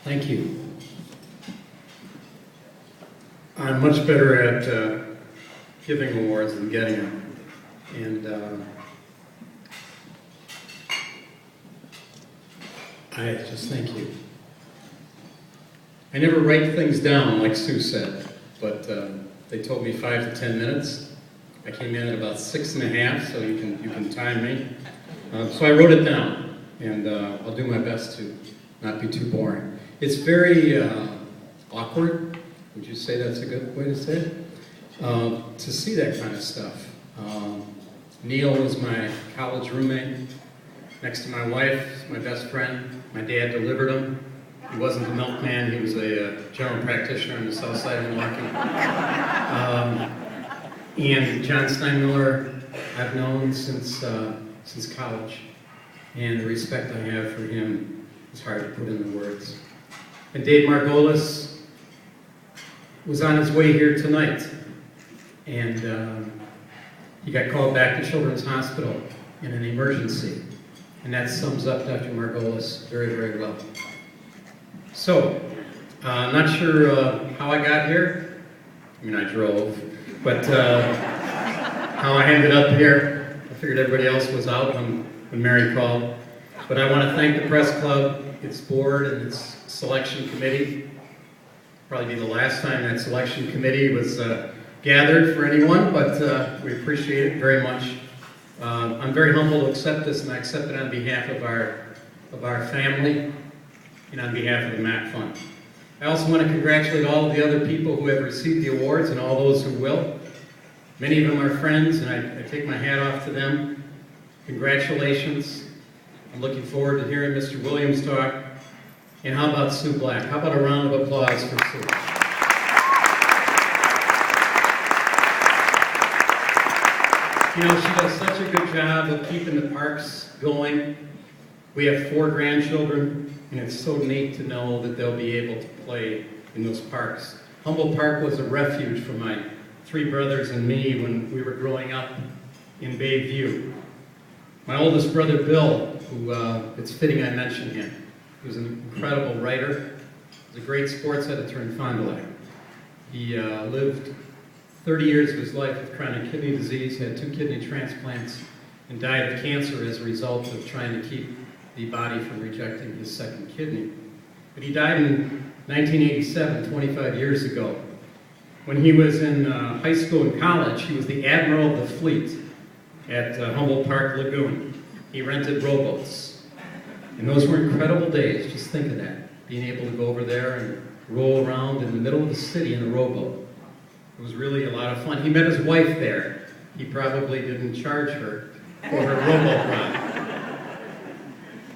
Thank you. I'm much better at giving awards than getting them. And I just thank you. I never write things down like Sue said, but they told me 5 to 10 minutes. I came in at about 6.5, so you can time me. So I wrote it down, and I'll do my best to not be too boring. It's very awkward. Would you say that's a good way to say it? To see that kind of stuff. Neil was my college roommate, next to my wife, my best friend. My dad delivered him. He wasn't a milkman, he was a general practitioner on the south side of Milwaukee. And John Steinmiller I've known since college. And the respect I have for him is hard to put into words. And Dave Margolis was on his way here tonight. And he got called back to Children's Hospital in an emergency. And that sums up Dr. Margolis very, very well. So, I'm not sure how I got here. I mean, I drove. But how I ended up here, I figured everybody else was out when Mary called. But I want to thank the Press Club, its board, and its selection committee. Probably be the last time that selection committee was gathered for anyone, but we appreciate it very much. I'm very humble to accept this, and I accept it on behalf of our family and on behalf of the MACC Fund. I also want to congratulate all of the other people who have received the awards and all those who will. Many of them are friends, and I take my hat off to them. Congratulations. I'm looking forward to hearing Mr. Williams talk. And how about Sue Black? How about a round of applause for Sue? You know, she does such a good job of keeping the parks going. We have 4 grandchildren, and it's so neat to know that they'll be able to play in those parks. Humboldt Park was a refuge for my 3 brothers and me when we were growing up in Bayview. My oldest brother, Bill, who it's fitting I mention him. He was an incredible writer. He was a great sports editor in Fond du Lac. He lived 30 years of his life with chronic kidney disease, had 2 kidney transplants, and died of cancer as a result of trying to keep the body from rejecting his second kidney. But he died in 1987, 25 years ago. When he was in high school and college, he was the admiral of the fleet at Humboldt Park Lagoon. He rented rowboats. And those were incredible days, just think of that. Being able to go over there and roll around in the middle of the city in a rowboat. It was really a lot of fun. He met his wife there. He probably didn't charge her for her rowboat ride.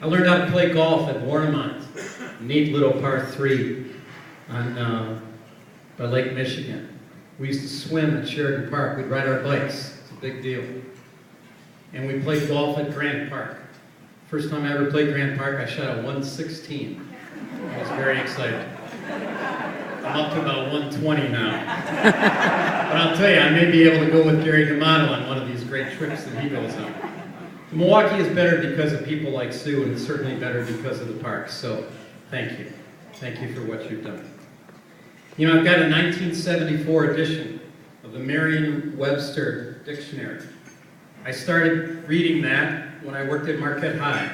I learned how to play golf at Warnemont, a neat little par 3 by Lake Michigan. We used to swim at Sheridan Park. We'd ride our bikes. It's a big deal. And we played golf at Grant Park. First time I ever played Grant Park, I shot a 116. I was very excited. I'm up to about 120 now. But I'll tell you, I may be able to go with Gary D'Amato on one of these great trips that he goes on. Milwaukee is better because of people like Sue, and it's certainly better because of the parks. So, thank you. Thank you for what you've done. You know, I've got a 1974 edition of the Merriam-Webster Dictionary. I started reading that when I worked at Marquette High,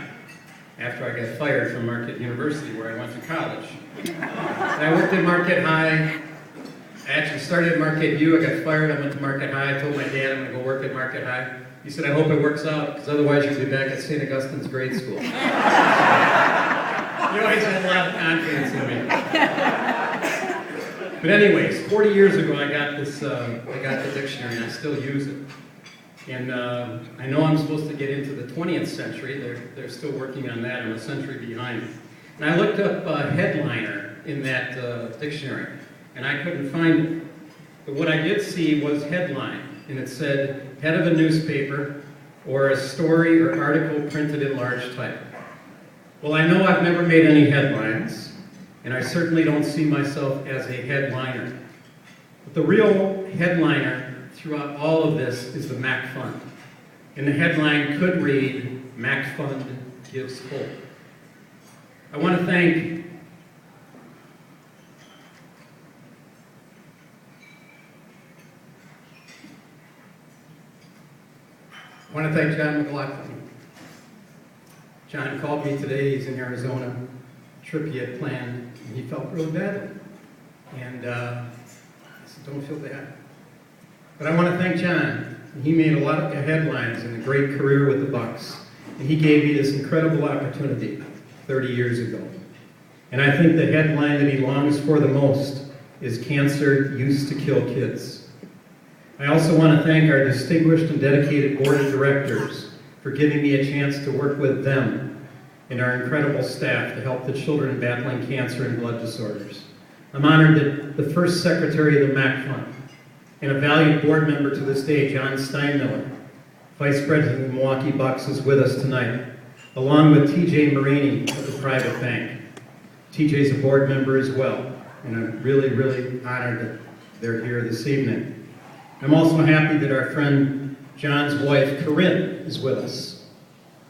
after I got fired from Marquette University, where I went to college. And I worked at Marquette High. I actually started at Marquette U. I got fired. I went to Marquette High. I told my dad I'm going to go work at Marquette High. He said, I hope it works out, because otherwise you'll be back at St. Augustine's grade school. You always had a lot of confidence in me. But anyways, 40 years ago I got the dictionary, and I still use it. And I know I'm supposed to get into the 20th century. They're still working on that. I'm a century behind. And I looked up headliner in that dictionary, and I couldn't find it. But what I did see was headline, and it said, head of a newspaper, or a story or article printed in large type. Well, I know I've never made any headlines, and I certainly don't see myself as a headliner. But the real headliner throughout all of this is the MACC Fund. And the headline could read, MACC Fund gives hope. I want to thank I want to thank John McLaughlin. John called me today. He's in Arizona, a trip he had planned, and he felt really badly. And I said, don't feel bad. But I want to thank John. He made a lot of headlines in a great career with the Bucks. And he gave me this incredible opportunity 30 years ago. And I think the headline that he longs for the most is cancer used to kill kids. I also want to thank our distinguished and dedicated board of directors for giving me a chance to work with them and our incredible staff to help the children battling cancer and blood disorders. I'm honored that the first secretary of the MACC Fund and a valued board member to this day, John Steinmiller, Vice President of the Milwaukee Bucks, is with us tonight, along with TJ Marini of the private bank. TJ's a board member as well, and I'm really, really honored that they're here this evening. I'm also happy that our friend John's wife, Corinne, is with us.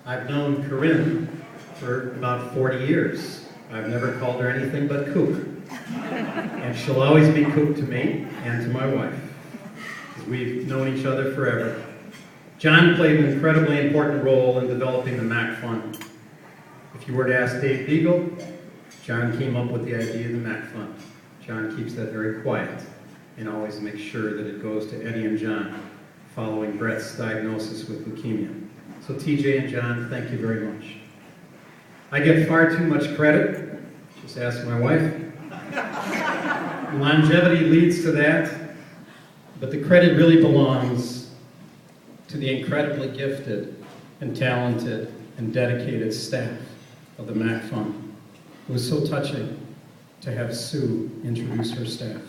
I've known Corinne for about 40 years. I've never called her anything but Coop. And she'll always be Coop to me and to my wife. We've known each other forever. John played an incredibly important role in developing the MACC Fund. If you were to ask Dave Beagle, John came up with the idea of the MACC Fund. John keeps that very quiet and always makes sure that it goes to Eddie and John following Brett's diagnosis with leukemia. So TJ and John, thank you very much. I get far too much credit. Just ask my wife. Longevity leads to that, but the credit really belongs to the incredibly gifted and talented and dedicated staff of the MACC Fund. It was so touching to have Sue introduce her staff.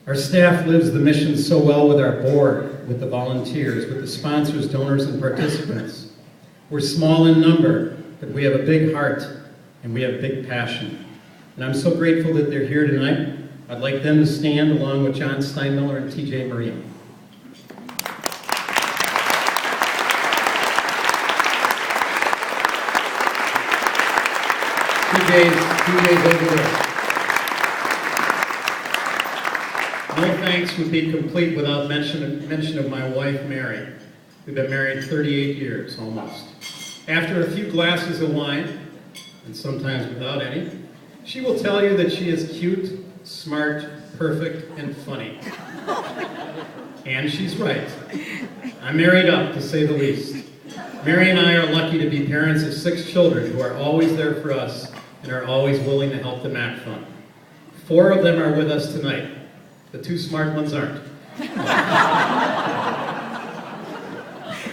Our staff lives the mission so well with our board, with the volunteers, with the sponsors, donors, and participants. We're small in number, but we have a big heart and we have big passion. And I'm so grateful that they're here tonight. I'd like them to stand along with John Steinmiller and TJ Marie. TJ's over there. No thanks would be complete without mention of my wife, Mary. We've been married 38 years, almost. After a few glasses of wine, and sometimes without any, she will tell you that she is cute, smart, perfect, and funny. And she's right. I'm married up, to say the least. Mary and I are lucky to be parents of 6 children who are always there for us and are always willing to help the MACC Fund. 4 of them are with us tonight. The 2 smart ones aren't.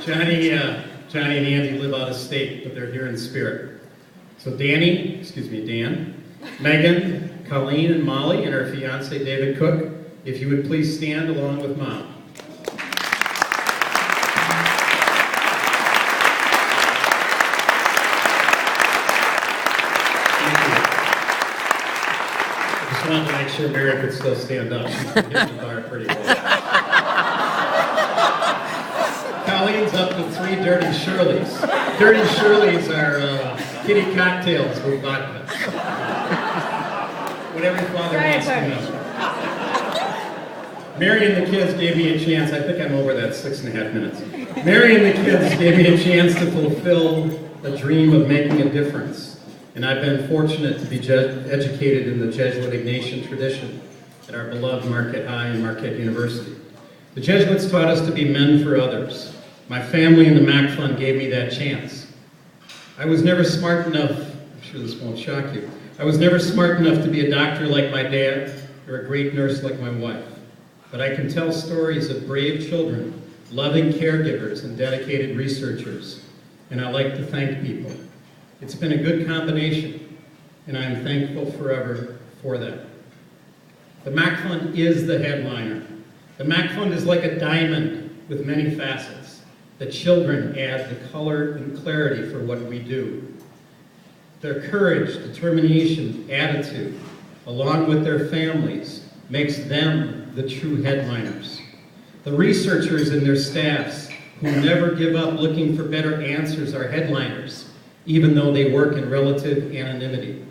Johnny and Andy live out of state, but they're here in spirit. So Dan, Megan, Colleen, and Molly, and our fiance, David Cook, if you would please stand along with Mom. I wanted to make sure Mary could still stand up. She's hitting the bar pretty well. Colleen's up to 3 Dirty Shirleys. Dirty Shirleys are kitty cocktails with vodka. What every father wants to know. Mary and the kids gave me a chance. I think I'm over that 6.5 minutes. Mary and the kids gave me a chance to fulfill a dream of making a difference. And I've been fortunate to be educated in the Jesuit Ignatian tradition at our beloved Marquette High and Marquette University. The Jesuits taught us to be men for others. My family and the MACC Fund gave me that chance. I was never smart enough, I'm sure this won't shock you, I was never smart enough to be a doctor like my dad or a great nurse like my wife. But I can tell stories of brave children, loving caregivers, and dedicated researchers. And I like to thank people. It's been a good combination, and I am thankful forever for that. The MACC Fund is the headliner. The MACC Fund is like a diamond with many facets. The children add the color and clarity for what we do. Their courage, determination, attitude, along with their families, makes them the true headliners. The researchers and their staffs who never give up looking for better answers are headliners, even though they work in relative anonymity.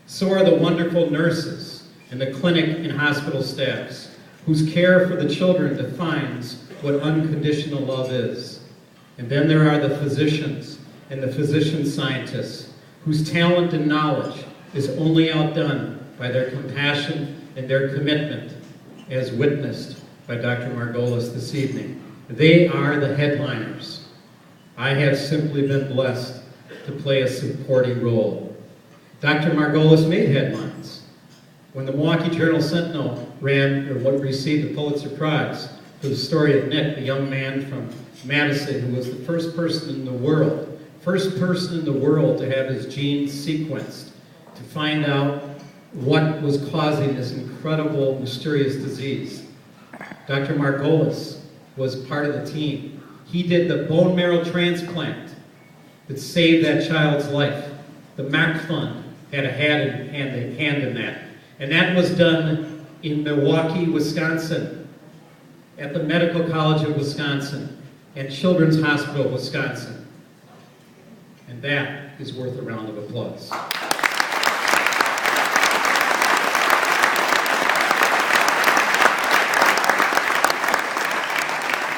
So are the wonderful nurses and the clinic and hospital staffs whose care for the children defines what unconditional love is. And then there are the physicians and the physician scientists whose talent and knowledge is only outdone by their compassion and their commitment, as witnessed by Dr. Margolis this evening. They are the headliners. I have simply been blessed to play a supporting role. Dr. Margolis made headlines. When the Milwaukee Journal-Sentinel received the Pulitzer Prize for the story of Nick, the young man from Madison who was the first person in the world to have his genes sequenced to find out what was causing this incredible, mysterious disease. Dr. Margolis was part of the team. He did the bone marrow transplant that saved that child's life. The MACC Fund had a hand in that. And that was done in Milwaukee, Wisconsin, at the Medical College of Wisconsin, and Children's Hospital of Wisconsin. And that is worth a round of applause.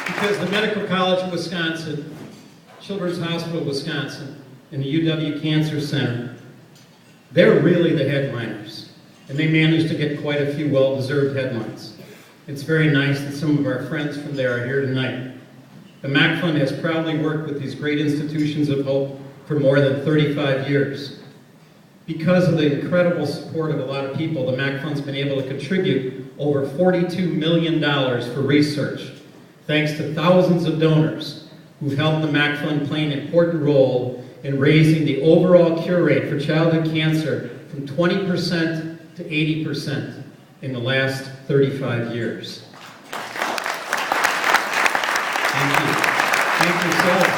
Because the Medical College of Wisconsin, Children's Hospital of Wisconsin, and the UW Cancer Center, they're really the headliners. And they managed to get quite a few well-deserved headlines. It's very nice that some of our friends from there are here tonight. The MACC Fund has proudly worked with these great institutions of hope for more than 35 years. Because of the incredible support of a lot of people, the MACC Fund's been able to contribute over $42 million for research, thanks to thousands of donors who've helped the MACC Fund play an important role in raising the overall cure rate for childhood cancer from 20% to 80% in the last 35 years. Thank you. Thank you so much.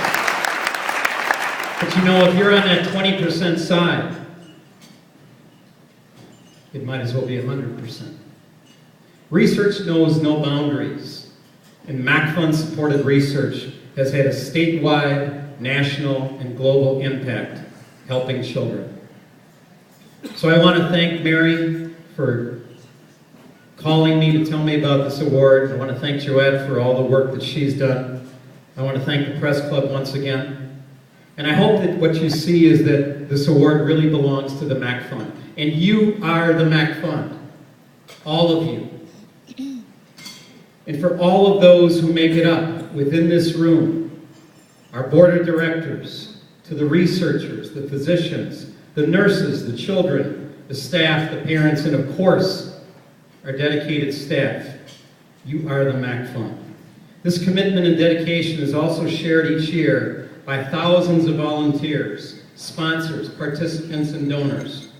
But you know, if you're on that 20% side, it might as well be 100%. Research knows no boundaries, and MACC Fund-supported research has had a statewide, national, and global impact helping children. So I want to thank Mary for calling me to tell me about this award. I want to thank Joette for all the work that she's done. I want to thank the Press Club once again. And I hope that what you see is that this award really belongs to the MACC Fund. And you are the MACC Fund. All of you. And for all of those who make it up within this room, our board of directors, to the researchers, the physicians, the nurses, the children, the staff, the parents, and of course, our dedicated staff, you are the MACC Fund. This commitment and dedication is also shared each year by thousands of volunteers, sponsors, participants, and donors.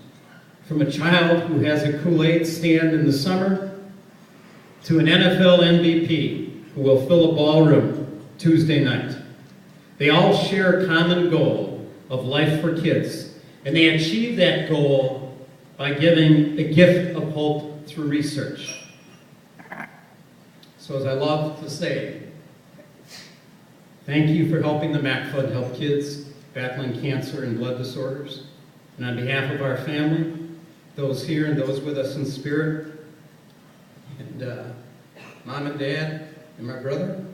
From a child who has a Kool-Aid stand in the summer, to an NFL MVP who will fill a ballroom Tuesday night. They all share a common goal of life for kids. And they achieve that goal by giving a gift of hope through research. So as I love to say, thank you for helping the MACC Fund help kids battling cancer and blood disorders. And on behalf of our family, those here and those with us in spirit, and Mom and Dad and my brother, on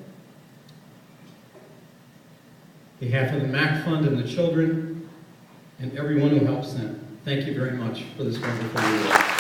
behalf of the MACC Fund and the children, and everyone who helps them. Thank you very much for this wonderful year.